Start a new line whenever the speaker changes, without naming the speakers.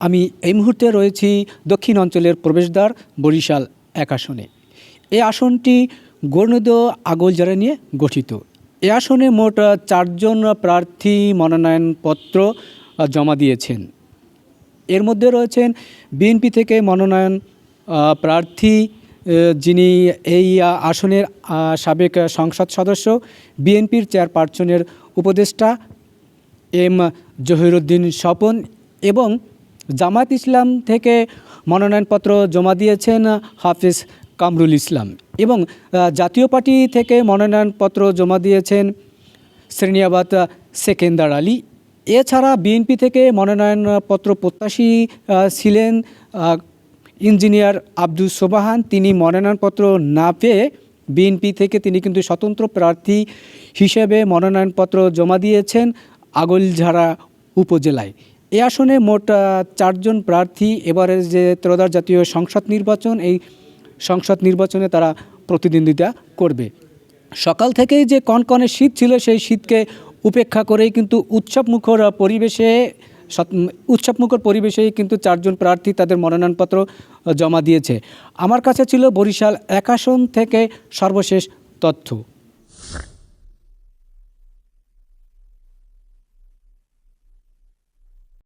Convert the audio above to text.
আমি এই মুহূর্তে রয়েছি দক্ষিণ অঞ্চলের প্রবেশদ্বার বরিশাল ১ আসনে। এই আসনটি গণিত আগলঝাড়া নিয়ে গঠিত। এই আসনে মোট ৪ জন প্রার্থী মনোনয়নপত্র জমা দিয়েছেন। এর মধ্যে রয়েছেন বিএনপি থেকে মনোনয়ন প্রার্থী যিনি এই আসনের সাবেক সংসদ সদস্য, বিএনপির চেয়ারপারসনের উপদেষ্টা এম জহিরুদ্দিন স্বপন, এবং জামায়াত ইসলাম থেকে মনোনয়নপত্র জমা দিয়েছেন হাফেজ কামরুল ইসলাম, এবং জাতীয় পার্টি থেকে মনোনয়নপত্র জমা দিয়েছেন শ্রেণিয়াবাত সেকেন্দার আলী। এছাড়া বিএনপি থেকে মনোনয়নপত্র প্রত্যাশী ছিলেন ইঞ্জিনিয়ার আব্দুস সোবাহান। তিনি মনোনয়নপত্র না পেয়ে বিএনপি থেকে তিনি কিন্তু স্বতন্ত্র প্রার্থী হিসেবে মনোনয়নপত্র জমা দিয়েছেন আগলঝাড়া উপজেলায়। এই আসনে মোট ৪ জন প্রার্থী এবারের যে ত্রয়োদশ জাতীয় সংসদ নির্বাচন, এই সংসদ নির্বাচনে তারা প্রতিদ্বন্দ্বিতা করবে। সকাল থেকেই যে কনকনে শীত ছিল, সেই শীতকে উপেক্ষা করেই কিন্তু উৎসবমুখর পরিবেশেই কিন্তু ৪ জন প্রার্থী তাদের মনোনয়নপত্র জমা দিয়েছে। আমার কাছে ছিল বরিশাল ১ আসন থেকে সর্বশেষ তথ্য।